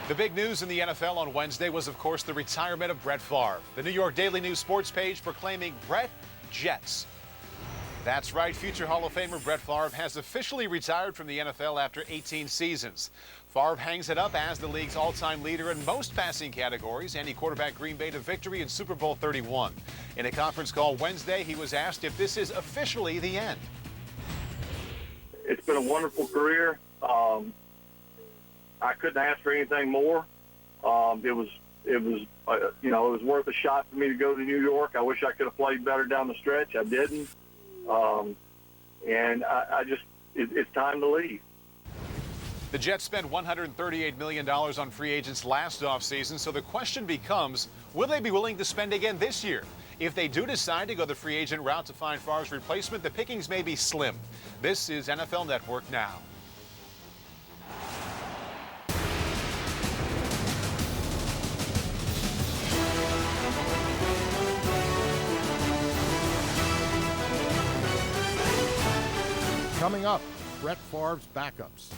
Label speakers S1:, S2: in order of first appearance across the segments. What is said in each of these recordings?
S1: The big news in the NFL on Wednesday was, of course, the retirement of Brett Favre. The New York Daily News sports page proclaiming Brett Jets. That's right, future Hall of Famer Brett Favre has officially retired from the NFL after 18 seasons. Favre hangs it up as the league's all-time leader in most passing categories, and he quarterbacked Green Bay to victory in Super Bowl 31. In a conference call Wednesday, he was asked if this is officially the end.
S2: It's been a wonderful career. I couldn't ask for anything more. It was worth a shot for me to go to New York. I wish I could have played better down the stretch. I didn't. And it's time to leave.
S1: The Jets spent $138 million on free agents last offseason, so the question becomes, will they be willing to spend again this year? If they do decide to go the free agent route to find Favre's replacement, the pickings may be slim. This is NFL Network Now.
S3: Coming up, Brett Favre's backups.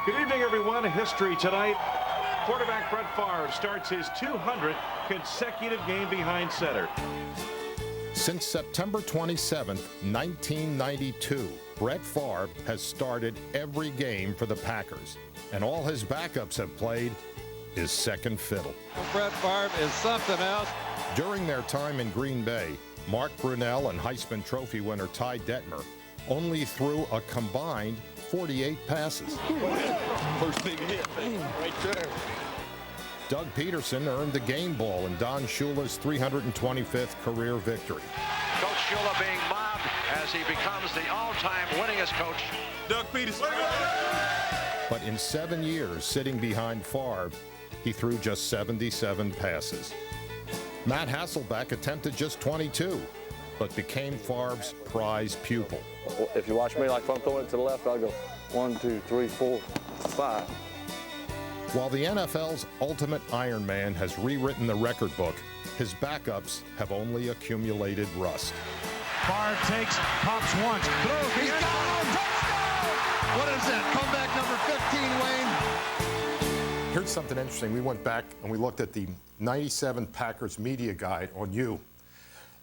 S4: Good evening, everyone. History tonight. Quarterback Brett Favre starts his 200th consecutive game behind center.
S3: Since September 27, 1992, Brett Favre has started every game for the Packers, and all his backups have played is second fiddle.
S5: Brett Favre is something else.
S3: During their time in Green Bay, Mark Brunell and Heisman Trophy winner Ty Detmer only threw a combined 48 passes.
S5: First big hit, right there.
S3: Doug Peterson earned the game ball in Don Shula's 325th career victory.
S6: Coach Shula being mobbed as he becomes the all-time winningest coach.
S5: Doug Peterson.
S3: But in 7 years sitting behind Favre, he threw just 77 passes. Matt Hasselbeck attempted just 22, but became Favre's prize pupil.
S7: If you watch me, like if I'm throwing it to the left, I'll go 1, 2, 3, 4, 5.
S3: While the NFL's ultimate Iron Man has rewritten the record book, his backups have only accumulated rust.
S8: Favre takes, pops once, throws, he's gone! Touchdown! What is that? Comeback number 15, Wayne.
S3: Here's something interesting. We went back and we looked at the 97 Packers media guide on you,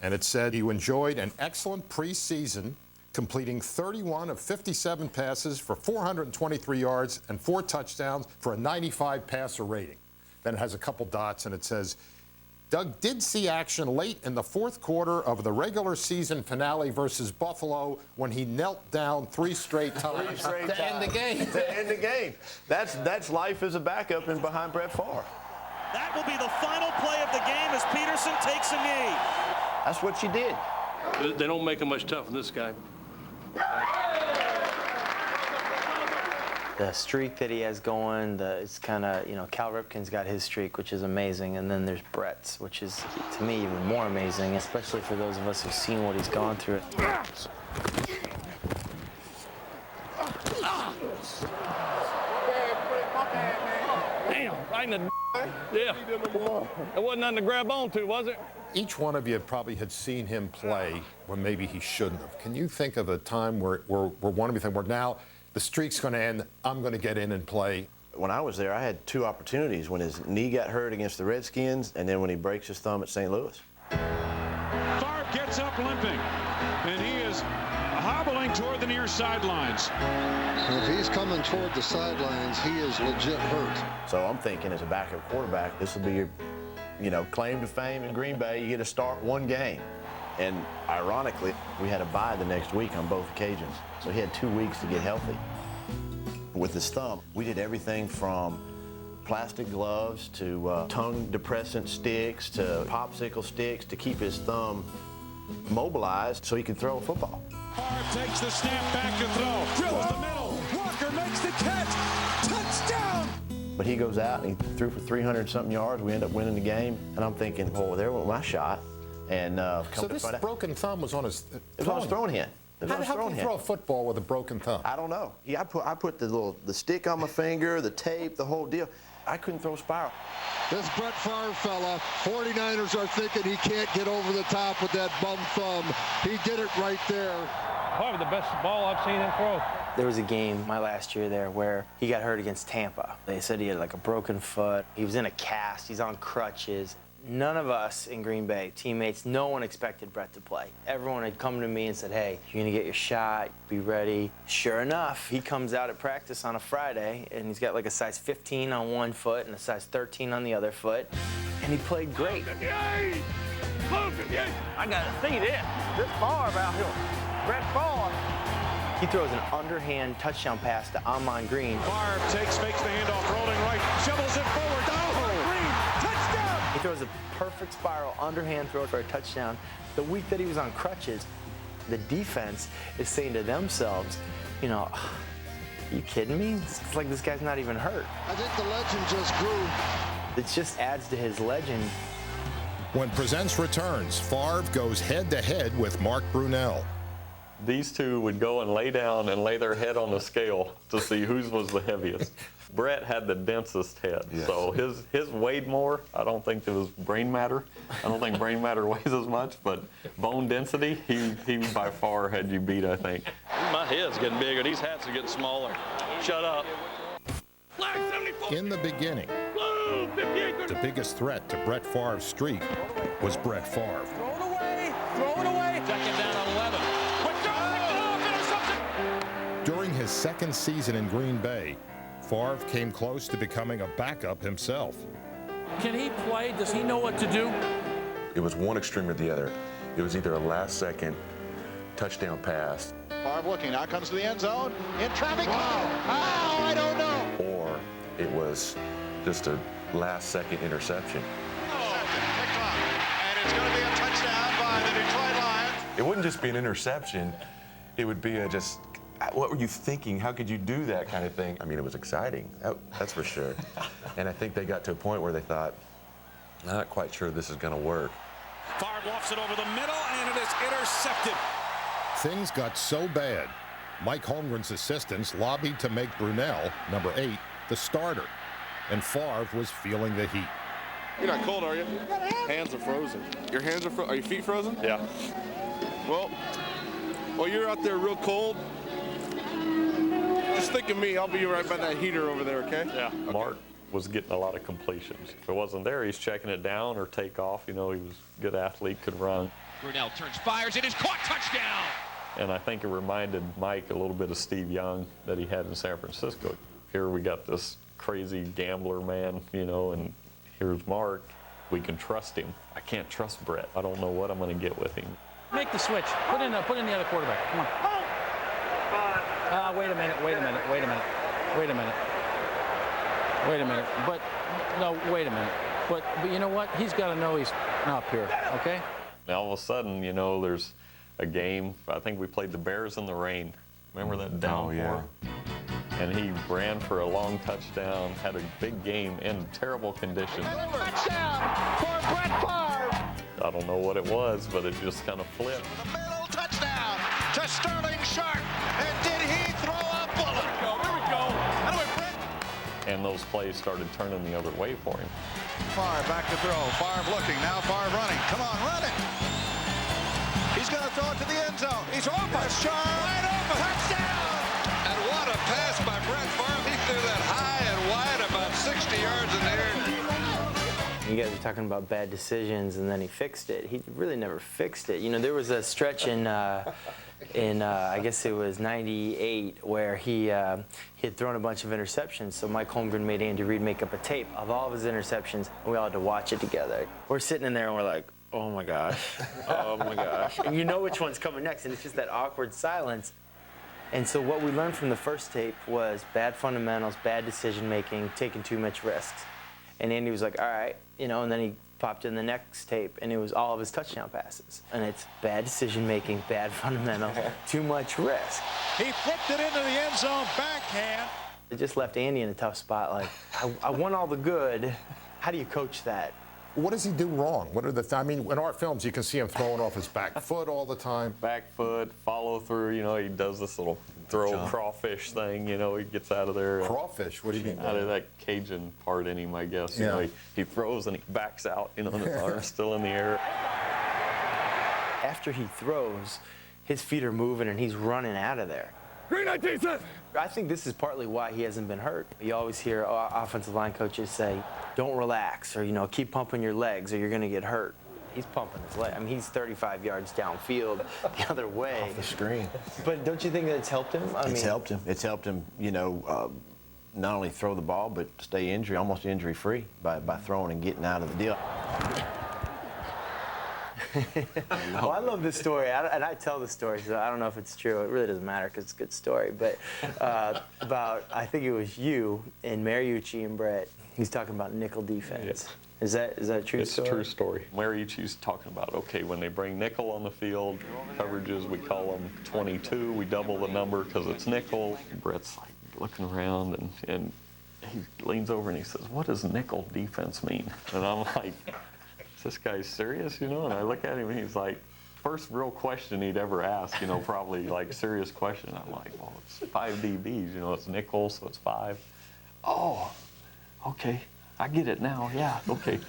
S3: and it said you enjoyed an excellent preseason, completing 31 of 57 passes for 423 yards and 4 touchdowns for a 95 passer rating. Then it has a couple dots and it says, Doug did see action late in the fourth quarter of the regular season finale versus Buffalo when he knelt down 3 straight times
S9: to end the game. To end the game. That's life as a backup and behind Brett Favre.
S10: That will be the final play of the game as Peterson takes a knee.
S9: That's what you did.
S11: They don't make him much tougher than this guy.
S12: The streak that he has going, it's kind of, Cal Ripken's got his streak, which is amazing, and then there's Brett's, which is, to me, even more amazing, especially for those of us who've seen what he's gone through.
S11: Damn, right in the yeah. There wasn't nothing to grab onto, was it?
S3: Each one of you probably had seen him play when maybe he shouldn't have. Can you think of a time where one of you think, well, now the streak's going to end, I'm going to get in and play?
S9: When I was there, I had 2 opportunities, when his knee got hurt against the Redskins and then when he breaks his thumb at St. Louis.
S8: Favre gets up limping, and he is hobbling toward the near sidelines.
S13: If he's coming toward the sidelines, he is legit hurt.
S9: So I'm thinking as a backup quarterback, this will be your claim to fame in Green Bay. You get to start 1 game. And ironically, we had a bye the next week on both occasions. So he had 2 weeks to get healthy. With his thumb, we did everything from plastic gloves to tongue depressant sticks to popsicle sticks to keep his thumb mobilized so he could throw a football.
S8: Favre takes the snap back to throw. Drills the middle. Walker makes the catch. Touchdown!
S9: But he goes out and he threw for 300-something yards. We end up winning the game. And I'm thinking, oh, there went my shot. And
S3: so this broken thumb was on his
S9: throwing hand.
S3: How can you throw a football with a broken thumb?
S9: I don't know. I put the stick on my finger, the tape, the whole deal. I couldn't throw spiral.
S13: This Brett Favre fella, 49ers are thinking he can't get over the top with that bum thumb. He did it right there.
S11: Probably the best ball I've seen him throw.
S12: There was a game my last year there where he got hurt against Tampa. They said he had like a broken foot. He was in a cast. He's on crutches. None of us in Green Bay, teammates, no one expected Brett to play. Everyone had come to me and said, hey, you're going to get your shot, be ready. Sure enough, he comes out at practice on a Friday, and he's got like a size 15 on one foot and a size 13 on the other foot, and he played great.
S11: I got to see this. This Favre out here. Brett Favre.
S12: He throws an underhand touchdown pass to Amon Green.
S8: Favre fakes the handoff, rolling right, shovels it forward. Green, touchdown!
S12: He throws a perfect spiral underhand throw for a touchdown. The week that he was on crutches, the defense is saying to themselves, you know, are you kidding me? It's like this guy's not even hurt.
S13: I think the legend just grew.
S12: It just adds to his legend.
S3: When Presents returns, Favre goes head-to-head with Mark Brunell.
S14: These two would go and lay down and lay their head on the scale to see whose was the heaviest. Brett had the densest head, so his weighed more. I don't think it was brain matter. I don't think brain matter weighs as much, but bone density, he by far had you beat, I think.
S11: My head's getting bigger. These hats are getting smaller. Shut up.
S3: In the beginning, the biggest threat to Brett Favre's streak was Brett Favre.
S11: Throw it away. Throw it away. Second down on 11.
S3: During his second season in Green Bay, Favre came close to becoming a backup himself.
S11: Can he play? Does he know what to do?
S15: It was one extreme or the other. It was either a last-second touchdown pass.
S16: Favre looking, now comes to the end zone, in traffic. Oh, I don't know.
S15: Or it was just a last-second interception.
S16: And it's going to be a touchdown by the Detroit Lions.
S15: It wouldn't just be an interception. It would be what were you thinking? How could you do that kind of thing? I mean, it was exciting, that's for sure. And I think they got to a point where they thought, not quite sure this is going to work.
S8: Favre lofts it over the middle, and it is intercepted.
S3: Things got so bad, Mike Holmgren's assistants lobbied to make Brunell, number 8, the starter. And Favre was feeling the heat.
S17: You're not cold, are you? Hands are frozen. Your hands are frozen? Are your feet frozen?
S14: Yeah.
S17: Well, while you're out there real cold, just think of me. I'll be right by that heater over there, okay?
S14: Yeah. Okay. Mark was getting a lot of completions. If it wasn't there, he's checking it down or take off. You know, he was a good athlete, could run.
S18: Brunell turns, fires, it is caught, touchdown!
S14: And I think it reminded Mike a little bit of Steve Young that he had in San Francisco. Here we got this crazy gambler man, you know, and here's Mark. We can trust him. I can't trust Brett. I don't know what I'm going to get with him.
S11: Make the switch. Put in the other quarterback. Come on. Wait a minute. But no, wait a minute. But you know what? He's got to know he's up here. Okay.
S14: Now all of a sudden, you know, there's a game. I think we played the Bears in the rain. Remember that downpour?
S15: Oh, yeah.
S14: And he ran for a long touchdown. Had a big game in terrible conditions.
S16: Touchdown for Brett Favre.
S14: I don't know what it was, but it just kind of flipped.
S16: The middle touchdown to Sterling Sharp. And did he throw a bullet? There we go. Anyway, Brett.
S14: And those plays started turning the other way for him.
S16: Favre back to throw. Favre looking. Now Favre running. Come on, run it. He's going to throw it to the end zone. He's open. Sharp. Wide open. Touchdown. And what a pass by Brett Favre. He threw that high and wide about 60 yards in the air.
S12: You guys are talking about bad decisions, and then he fixed it. He really never fixed it. You know, there was a stretch in I guess it was '98 where he had thrown a bunch of interceptions. So Mike Holmgren made Andy Reid make up a tape of all of his interceptions, and we all had to watch it together. We're sitting in there, and we're like, oh my gosh, oh my gosh. And you know which one's coming next, and it's just that awkward silence. And so what we learned from the first tape was bad fundamentals, bad decision-making, taking too much risks. And Andy was like, all right, you know, and then he popped in the next tape, and it was all of his touchdown passes. And it's bad decision-making, bad fundamentals, too much risk.
S8: He flipped it into the end zone, backhand.
S12: It just left Andy in a tough spot. Like, I want all the good. How do you coach that?
S3: What does he do wrong? What are I mean, in our films, you can see him throwing off his back foot all the time.
S14: Back foot, follow through, you know, he does this little throw crawfish thing, you know, he gets out of there.
S3: Crawfish? What do you mean?
S14: Out of that Cajun part in him, I guess.
S3: Yeah.
S14: You know, he throws and he backs out, you know, and his arm's still in the air.
S12: After he throws, his feet are moving and he's running out of there.
S5: Green 19 says.
S12: I think this is partly why he hasn't been hurt. You always hear offensive line coaches say, don't relax, or, you know, keep pumping your legs or you're going to get hurt. He's pumping his leg. I mean, he's 35 yards downfield the other way.
S9: Off the screen.
S12: But don't you think that it's helped him?
S9: It's helped him. It's helped him, you know, not only throw the ball, but stay almost injury-free by throwing and getting out of the deal.
S12: Well, I love this story, and I tell the story, so I don't know if it's true. It really doesn't matter because it's a good story. But about, I think it was you and Mariucci and Brett. He's talking about nickel defense. Yeah. Is that a true story?
S14: It's a true story. Mariucci's talking about, okay, when they bring nickel on the field, coverages, we call them 22. We double the number because it's nickel. Brett's like looking around, and he leans over and he says, what does nickel defense mean? And I'm like, is this guy serious, you know? And I look at him and he's like, first real question he'd ever ask, you know, probably like serious question. I'm like, well, it's 5 DBs, you know, it's nickel, so it's 5. Oh, okay, I get it now, yeah, okay.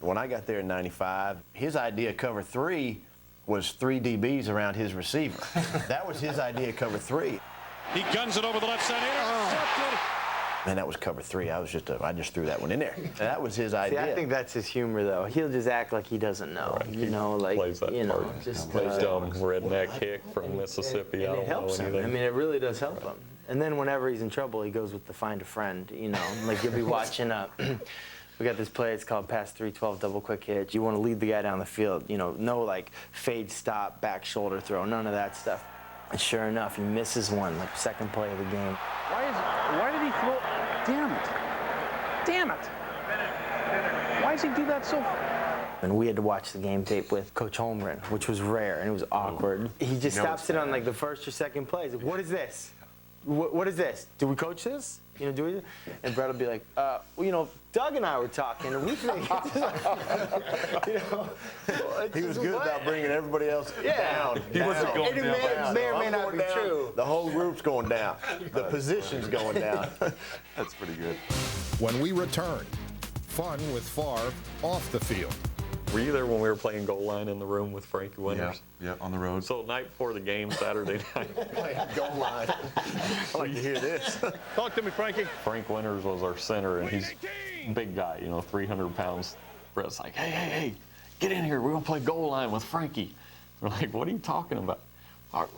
S9: When I got there in '95, his idea of cover 3 was 3 DBs around his receiver. That was his idea of cover 3.
S8: He guns it over the left side. Intercepted.
S9: Man, that was cover 3. I just threw that one in there. That was his idea.
S12: See, I think that's his humor, though. He'll just act like he doesn't know.
S14: Right.
S12: You know, like,
S14: plays that
S12: you know,
S14: part.
S12: just
S14: plays dumb redneck hick from Mississippi.
S12: And it helps him.
S14: Anything.
S12: I mean, it really does help him. And then whenever he's in trouble, he goes with the find a friend. You know, like you'll be watching we got this play, it's called pass 3-12 double quick hitch. You want to lead the guy down the field. You know, no like fade stop, back shoulder throw, none of that stuff. And sure enough, he misses one, like second play of the game.
S11: Why did he throw? Damn it. Damn it. Why does he do that so?
S12: And we had to watch the game tape with Coach Holmgren, which was rare, and it was awkward. He just stops it on like the first or second play. He's like, what is this? What is this? Do we coach this? You know, do we? And Brett will be like, well, you know, Doug and I were talking, and we think, you know.
S9: He was good about bringing everybody else down.
S5: He wasn't going down.
S12: It may or may not be true.
S9: The whole group's going down. The position's going down.
S15: That's pretty good.
S3: When we return, fun with Favre off the field.
S14: Were you there when we were playing goal line in the room with Frankie Winters?
S15: Yeah, on the road.
S14: So night before the game, Saturday night.
S9: Playing goal line. I like to hear this.
S17: Talk to me, Frankie.
S14: Frank Winters was our center, and he's a big guy, you know, 300 pounds. Brett's like, hey, get in here. We're going to play goal line with Frankie. We're like, what are you talking about?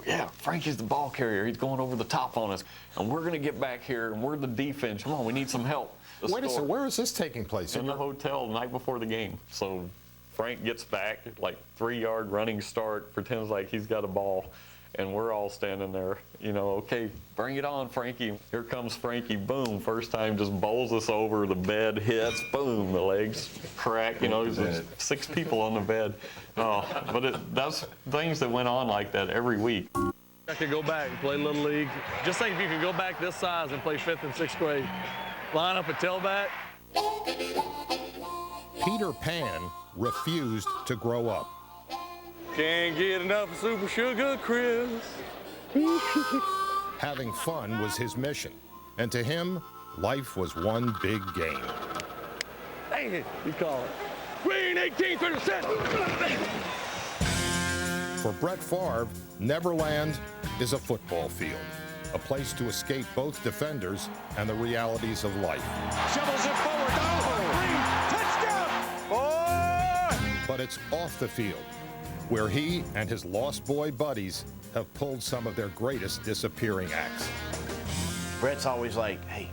S14: Yeah, Frankie's the ball carrier. He's going over the top on us. And we're going to get back here, and we're the defense. Come on, we need some help.
S3: Wait a second, where is this taking place?
S14: In the hotel the night before the game. So Frank gets back, like 3-yard running start, pretends like he's got a ball, and we're all standing there, you know, okay, bring it on, Frankie. Here comes Frankie, boom, first time just bowls us over, the bed hits, boom, the legs crack, you know, there's 6 people on the bed. Oh, but that's things that went on like that every week.
S17: I could go back and play Little League. Just think if you could go back this size and play 5th and 6th grade. Line up at tailback.
S3: Peter Pan refused to grow up.
S17: Can't get enough of Super Sugar Chris.
S3: Having fun was his mission, and to him, life was one big game.
S17: Dang it, you call it. Green 18 for the set.
S3: For Brett Favre, Neverland is a football field, a place to escape both defenders and the realities of life.
S8: Shovels it forward. Touchdown.
S3: But it's off the field, where he and his Lost Boy buddies have pulled some of their greatest disappearing acts.
S9: Brett's always like, hey,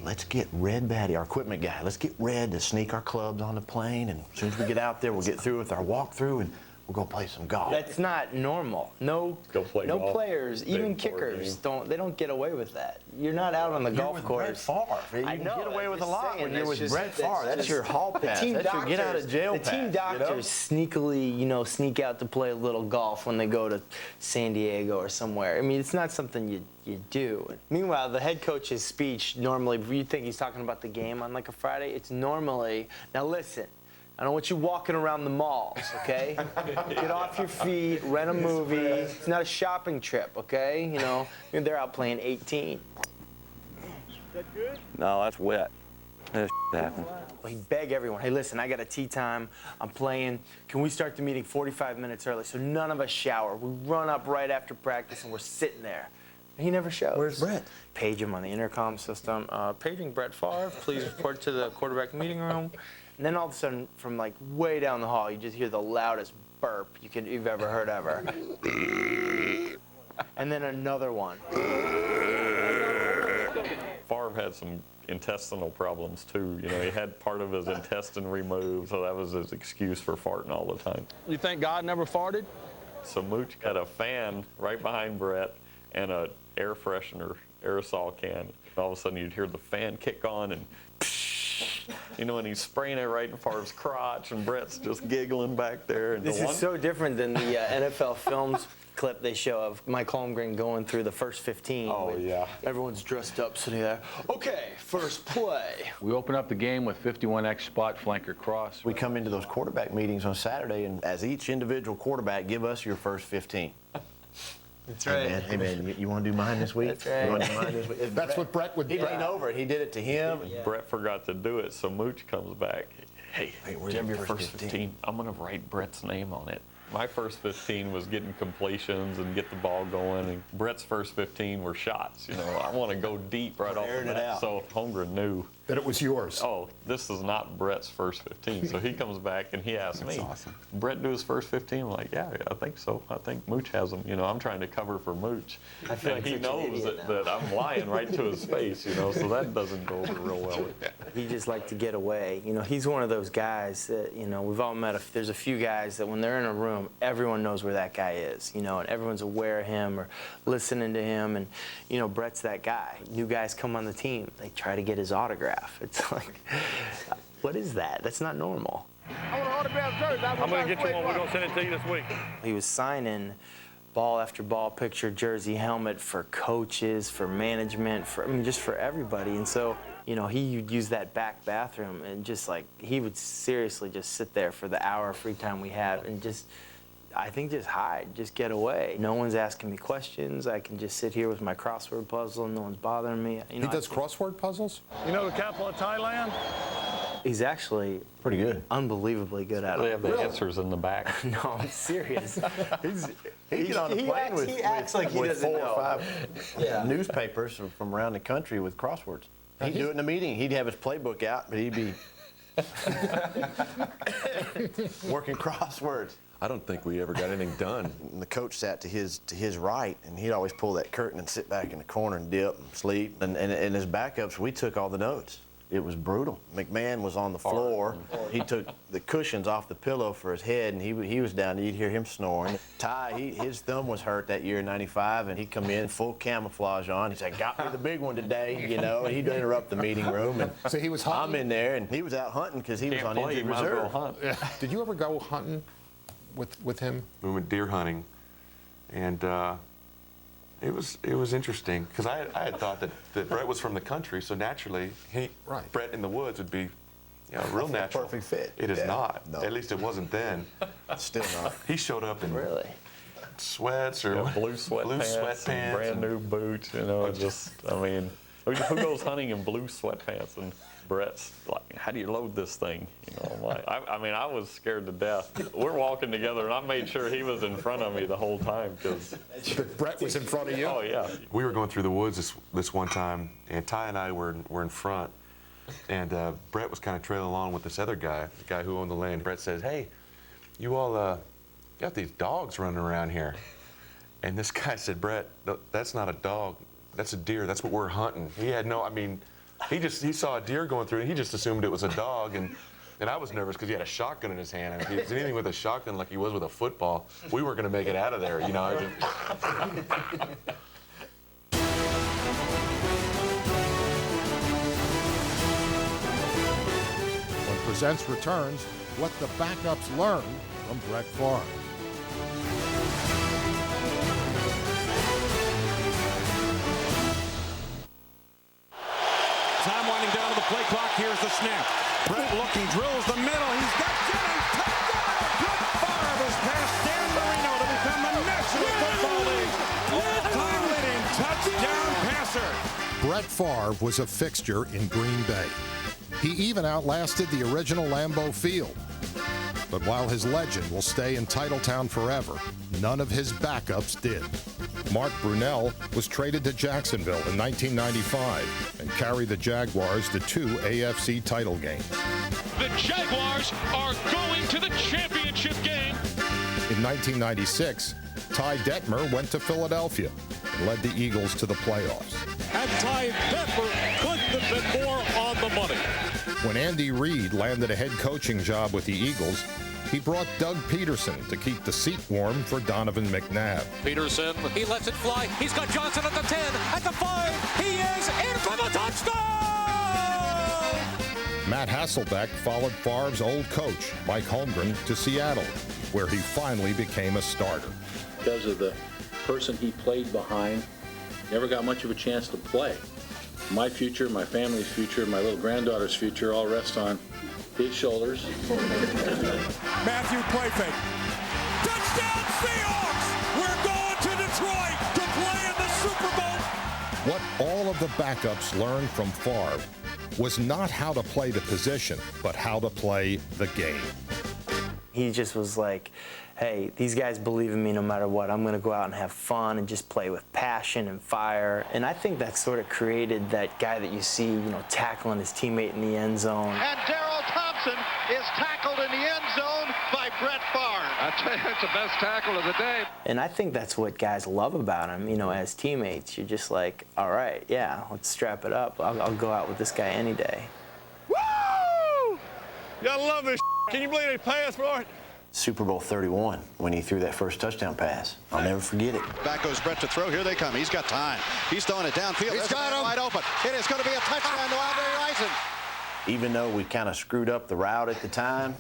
S9: let's get Red Batty, our equipment guy, let's get Red to sneak our clubs on the plane, and as soon as we get out there, we'll get through with our walkthrough, and we'll go play some golf.
S12: That's not normal. No players, even kickers, don't get away with that. You're not out on the golf course.
S9: Brett Favre.
S12: I know.
S9: You get away with a lot when you're with
S12: just,
S9: Brett Favre. That's your hall pass. That's your get out of jail pass.
S12: The team doctors sneakily, you know, sneak out to play a little golf when they go to San Diego or somewhere. I mean, it's not something you do. Meanwhile, the head coach's speech normally, if you think he's talking about the game on like a Friday, it's normally, now listen, I don't want you walking around the malls, okay? Get off your feet, rent a movie. It's not a shopping trip, okay? You know, they're out playing 18.
S17: Is that good?
S14: No, that's wet. That happened.
S12: Well, he'd beg everyone, hey, listen, I got a tea time. I'm playing. Can we start the meeting 45 minutes early? So none of us shower. We run up right after practice, and we're sitting there. And he never shows.
S9: Where's Brett?
S12: Page him on the intercom system. Paging Brett Favre, please report to the quarterback meeting room. And then all of a sudden, from like way down the hall, you just hear the loudest burp you've ever heard ever. And then another one.
S14: Favre had some intestinal problems too. You know, he had part of his intestine removed, so that was his excuse for farting all the time.
S17: You think God never farted?
S14: So Mooch had a fan right behind Brett and a air freshener aerosol can. All of a sudden you'd hear the fan kick on and you know, and he's spraying it right in Favre's crotch, and Brett's just giggling back there. And
S12: This is so different than the NFL Films clip they show of Mike Holmgren going through the first 15.
S14: Oh, yeah.
S12: Everyone's dressed up sitting there. Okay, first play.
S11: We open up the game with 51X spot flanker cross.
S9: We come into those quarterback meetings on Saturday, and as each individual quarterback, give us your first 15.
S12: That's right.
S9: Hey, man, you want to do mine this week?
S12: That's right.
S9: You want to do mine this week?
S3: That's what Brett would do.
S9: He leaned over it. He did it to him.
S14: Yeah. Brett forgot to do it, so Mooch comes back. Hey,
S9: where's
S14: do you have
S9: your
S14: your
S9: first
S14: first 15? I'm going to write Brett's name on it. My first 15 was getting completions and get the ball going, and Brett's first 15 were shots. You know, I want to go deep right off the bat. So Holmgren knew
S3: that it was yours.
S14: Oh, this is not Brett's first 15. So he comes back and he asks me,
S15: awesome.
S14: Brett do his first 15? I'm like, yeah, I think so. I think Mooch has them. You know, I'm trying to cover for Mooch.
S12: I feel
S14: and
S12: like
S14: he knows that I'm lying right to his face, you know, so that doesn't go over real well.
S12: He just liked to get away. You know, he's one of those guys that, you know, we've all met. There's a few guys that when they're in a room, everyone knows where that guy is, you know, and everyone's aware of him or listening to him. And, you know, Brett's that guy. New guys come on the team. They try to get his autograph. It's like, what is that? That's not normal.
S17: I want an autograph jersey. I'm going to get you one. We're going to send it to you this week.
S12: He was signing ball after ball picture, jersey, helmet for coaches, for management, I mean, just for everybody. And so, you know, he would use that back bathroom and just like, he would seriously just sit there for the hour of free time we have and just, I think just hide, just get away. No one's asking me questions. I can just sit here with my crossword puzzle and no one's bothering me. You know,
S3: he does crossword puzzles?
S17: You know the capital of Thailand?
S12: He's actually
S9: pretty good.
S12: Unbelievably good at it.
S14: They have the answers in the back.
S12: No, I'm serious.
S9: He get on the plane with,
S12: he acts like he doesn't
S9: 4
S12: know.
S9: or 5 newspapers from around the country with crosswords. He'd do it in a meeting. He'd have his playbook out, but he'd be working crosswords.
S15: I don't think we ever got anything done.
S9: And the coach sat to his right, and he'd always pull that curtain and sit back in the corner and dip and sleep. And as backups, we took all the notes. It was brutal. McMahon was on the floor. He took the cushions off the pillow for his head, and he was down. You'd hear him snoring. Ty, his thumb was hurt that year in '95, and he'd come in full camouflage on. He said, "Got me the big one today," you know. And he'd interrupt the meeting room. And
S3: so he was hunting?
S9: I'm in there, and he was out hunting because he was on injured reserve.
S3: Yeah. Did you ever go hunting with him?
S15: We went deer hunting, and it was interesting because I had thought that Brett was from the country, so naturally Brett in the woods would be, you know, real natural.
S9: Perfect fit.
S15: It is not. No. At least it wasn't then.
S9: Still not.
S15: He showed up in sweats or
S14: blue sweatpants, brand new boots. You know, just I mean, who goes hunting in blue sweatpants? And Brett's like, how do you load this thing? You know, I'm like, I mean, I was scared to death. We're walking together, and I made sure he was in front of me the whole time because
S3: Brett was in front of you.
S14: Oh yeah.
S15: We were going through the woods this one time, and Ty and I were in front, and Brett was kind of trailing along with this other guy, the guy who owned the land. Brett says, "Hey, you all got these dogs running around here," and this guy said, "Brett, that's not a dog. That's a deer. That's what we're hunting." He had no, I mean. He saw a deer going through, and he just assumed it was a dog, and I was nervous because he had a shotgun in his hand. And if he was anything with a shotgun like he was with a football, we weren't going to make it out of there, you know.
S3: When Presents returns, what the backups learned from Brett Favre.
S8: Time winding down to the play clock. Here's the snap. Brett looking, drills the middle. He's got
S3: Brett Favre was a fixture in Green Bay. He even outlasted the original Lambeau Field. But while his legend will stay in Titletown forever, none of his backups did. Mark Brunell was traded to Jacksonville in 1995 and carried the Jaguars to 2 AFC title games.
S18: The Jaguars are going to the championship game.
S3: In 1996, Ty Detmer went to Philadelphia and led the Eagles to the playoffs.
S5: And Ty Detmer couldn't have been more on the money.
S3: When Andy Reid landed a head coaching job with the Eagles, he brought Doug Peterson to keep the seat warm for Donovan McNabb.
S5: Peterson, he lets it fly. He's got Johnson at the 10, at the 5. He is in for the touchdown!
S3: Matt Hasselbeck followed Favre's old coach, Mike Holmgren, to Seattle, where he finally became a starter.
S11: Because of the person he played behind, never got much of a chance to play. My future, my family's future, my little granddaughter's future all rest on his shoulders.
S5: Matthew play fake. Touchdown Seahawks! We're going to Detroit to play in the Super Bowl.
S3: What all of the backups learned from Favre was not how to play the position, but how to play the game.
S12: He just was like, hey, these guys believe in me no matter what. I'm going to go out and have fun and just play with passion and fire. And I think that sort of created that guy that you see, tackling his teammate in the end zone.
S16: And Darrell Thompson is tackled in the end zone by Brett Favre.
S6: I tell you, it's the best tackle of the day.
S12: And I think that's what guys love about him, as teammates. You're just like, all right, yeah, let's strap it up. I'll go out with this guy any day.
S17: Woo! Y'all love this. Can you believe they pass for it?
S9: Super Bowl 31, when he threw that first touchdown pass. I'll never forget it.
S16: Back goes Brett to throw. Here they come. He's got time. He's throwing it downfield.
S13: He's got him.
S16: Wide open. It is going to be a touchdown to Andre Rison.
S9: Even though we kind of screwed up the route at the time,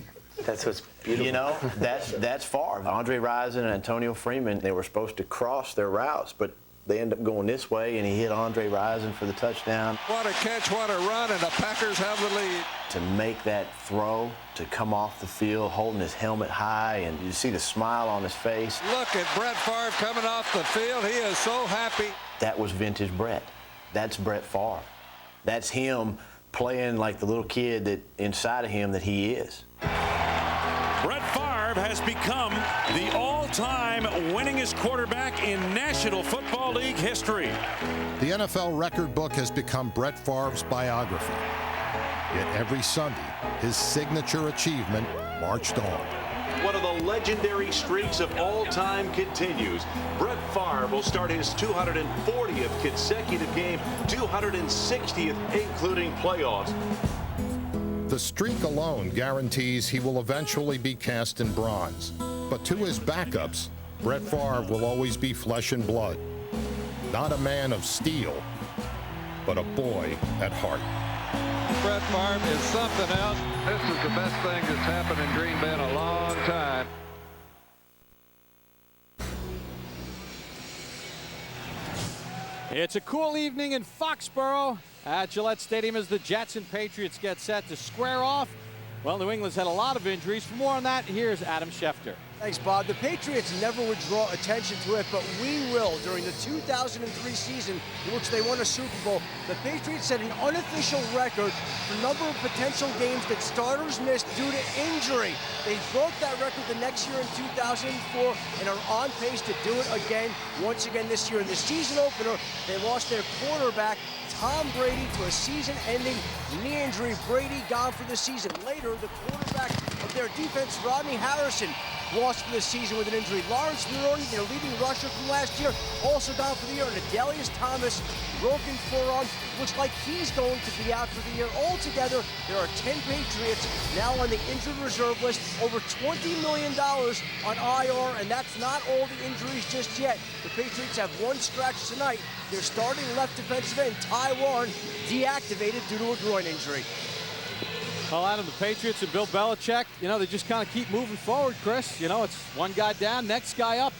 S12: that's what's beautiful.
S9: That's Favre. Andre Rison and Antonio Freeman, they were supposed to cross their routes, but they end up going this way, and he hit Andre Rison for the touchdown.
S16: What a catch, what a run, and the Packers have the lead.
S9: To make that throw, to come off the field holding his helmet high, and you see the smile on his face.
S16: Look at Brett Favre coming off the field. He is so happy.
S9: That was vintage Brett. That's Brett Favre. That's him playing like the little kid that inside of him that he is.
S8: Brett Favre has become the all-time winningest quarterback in National Football League history.
S3: The NFL record book has become Brett Favre's biography. Yet every Sunday, his signature achievement marched on.
S4: One of the legendary streaks of all time continues. Brett Favre will start his 240th consecutive game, 260th including playoffs.
S3: The streak alone guarantees he will eventually be cast in bronze. But to his backups, Brett Favre will always be flesh and blood. Not a man of steel, but a boy at heart.
S16: Brett Favre is something else. This is the best thing that's happened in Green Bay in a long time.
S19: It's a cool evening in Foxborough at Gillette Stadium as the Jets and Patriots get set to square off. Well, New England's had a lot of injuries. For more on that, here's Adam Schefter.
S20: Thanks, Bob. The Patriots never would draw attention to it, but we will. During the 2003 season, in which they won a Super Bowl, the Patriots set an unofficial record for number of potential games that starters missed due to injury. They broke that record the next year in 2004 and are on pace to do it again, once again this year. In the season opener, they lost their quarterback, Tom Brady, to a season-ending knee injury. Brady gone for the season. Later, the quarterback of their defense, Rodney Harrison, lost for the season with an injury. Lawrence Maroney, their leading rusher from last year, also gone for the year. And Adelius Thomas, broken forearm, looks like he's going to be out for the year. Altogether, there are 10 Patriots now on the injured reserve list, over $20 million on IR, and that's not all the injuries just yet. The Patriots have one scratch tonight. Their starting left defensive end, Ty Warren, deactivated due to a groin injury.
S19: Well, Adam, the Patriots and Bill Belichick, they just kind of keep moving forward, Chris. It's one guy down, next guy up.